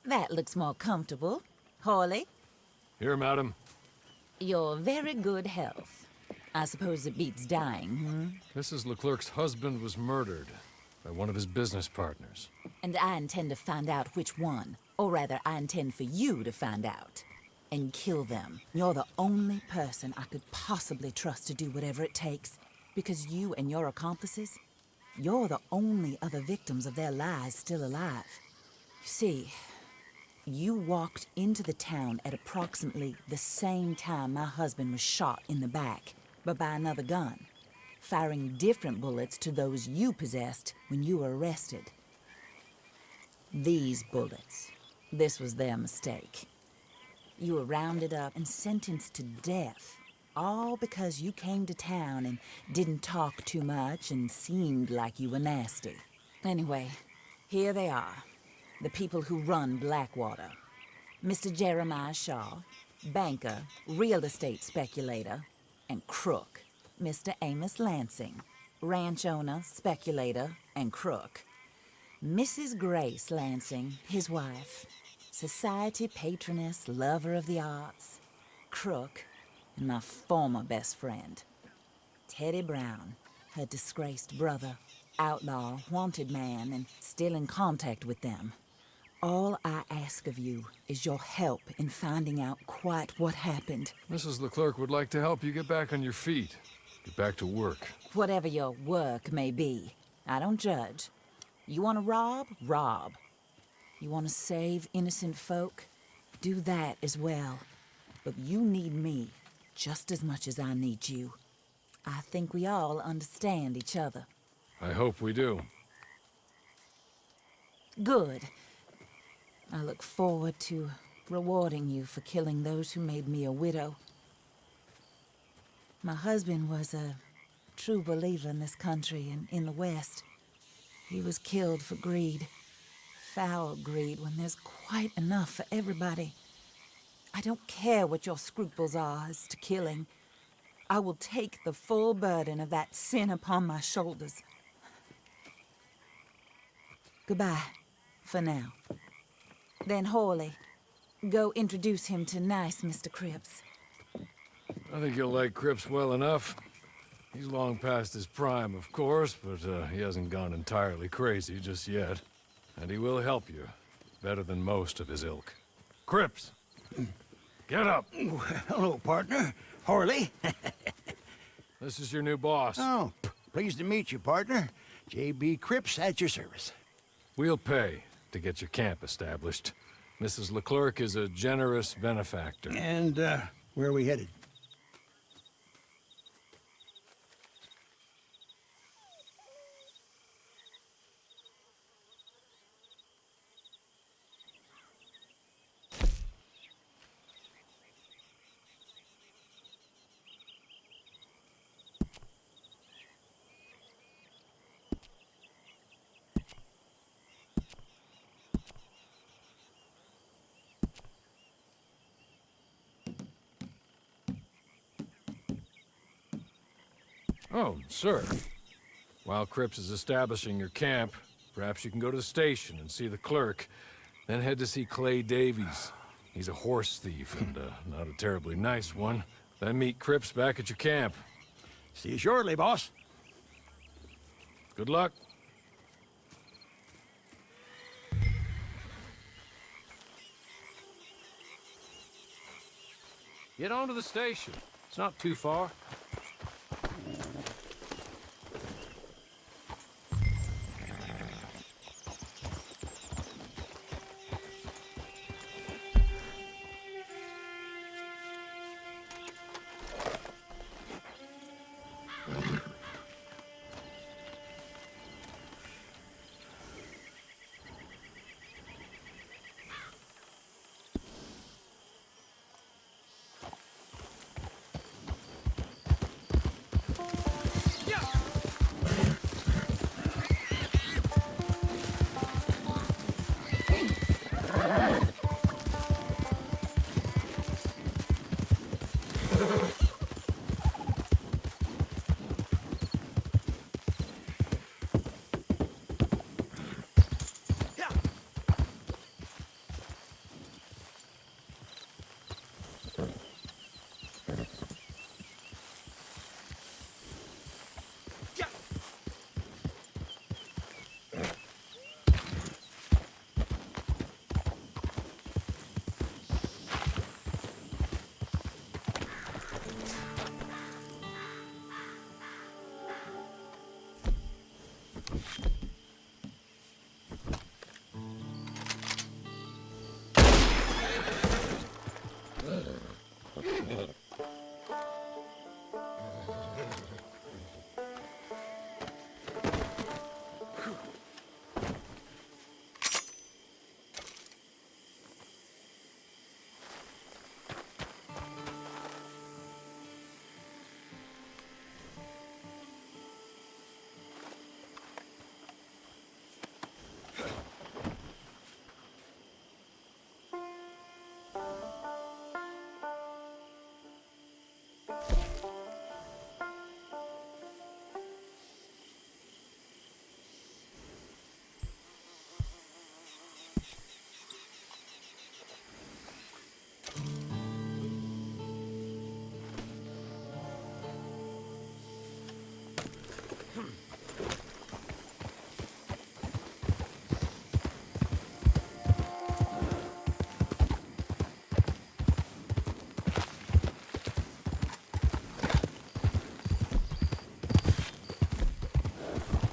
That looks more comfortable. Hawley? Here, madam. Your very good health. I suppose it beats dying, Mrs. Leclerc's husband was murdered by one of his business partners. And I intend to find out which one. Or rather, I intend for you to find out. And kill them. You're the only person I could possibly trust to do whatever it takes. Because you and your accomplices, You're the only other victims of their lies still alive. You see, you walked into the town at approximately the same time my husband was shot in the back, but by another gun, firing different bullets to those you possessed when you were arrested. These bullets, this was their mistake. You were rounded up and sentenced to death, all because you came to town and didn't talk too much and seemed like you were nasty. Anyway, here they are, the people who run Blackwater. Mr. Jeremiah Shaw, banker, real estate speculator, and crook. Mr. Amos Lansing, ranch owner, speculator, and crook. Mrs. Grace Lansing, his wife, society patroness, lover of the arts, crook, and my former best friend. Teddy Brown, her disgraced brother, outlaw, wanted man, and still in contact with them. All I ask of you is your help in finding out quite what happened. Mrs. Leclerc would like to help you get back on your feet. Get back to work. Whatever your work may be, I don't judge. You want to rob? Rob. You want to save innocent folk? Do that as well. But you need me just as much as I need you. I think we all understand each other. I hope we do. Good. I look forward to rewarding you for killing those who made me a widow. My husband was a true believer in this country and in the West. He was killed for greed. Foul greed when there's quite enough for everybody. I don't care what your scruples are as to killing. I will take the full burden of that sin upon my shoulders. Goodbye, for now. Then Hawley, go introduce him to nice Mr. Cripps. I think you'll like Cripps well enough. He's long past his prime, of course, but he hasn't gone entirely crazy just yet. And he will help you, better than most of his ilk. Cripps! Get up! Hello, partner. Hawley. This is your new boss. Oh, pleased to meet you, partner. J.B. Cripps at your service. We'll pay to get your camp established. Mrs. Leclerc is a generous benefactor. And, where are we headed? Oh, sir. While Cripps is establishing your camp, perhaps you can go to the station and see the clerk, then head to see Clay Davies. He's a horse thief, and not a terribly nice one. Then meet Cripps back at your camp. See you shortly, boss. Good luck. Get on to the station. It's not too far.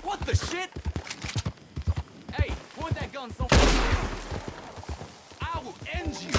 What the shit? Hey, point that gun so I will end you.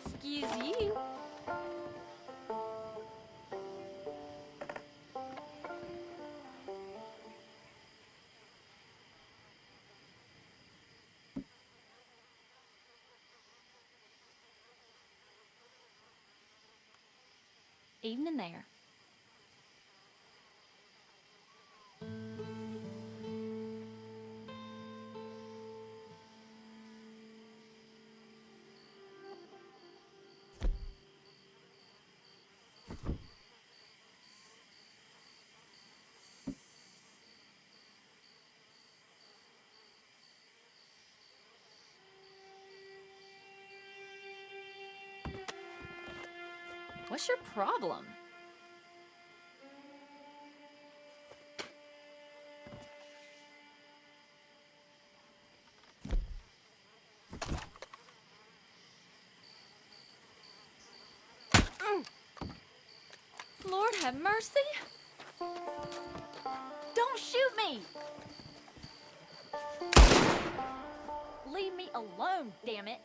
Excuse you. Evening there. What's your problem? Lord have mercy. Don't shoot me. Leave me alone, damn it.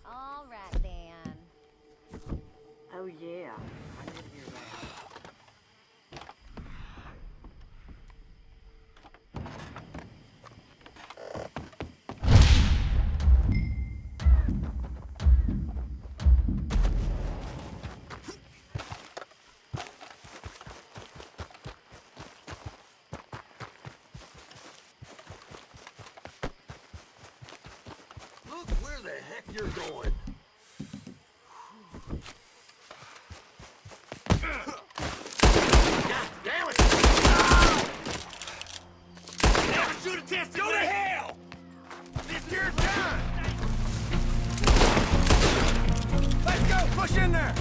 All right, then. Oh, yeah. I did hear that. Look where the heck you're going. God damn it! Never shoot a test. Go to hell! This your done! Let's go! Push in there!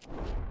You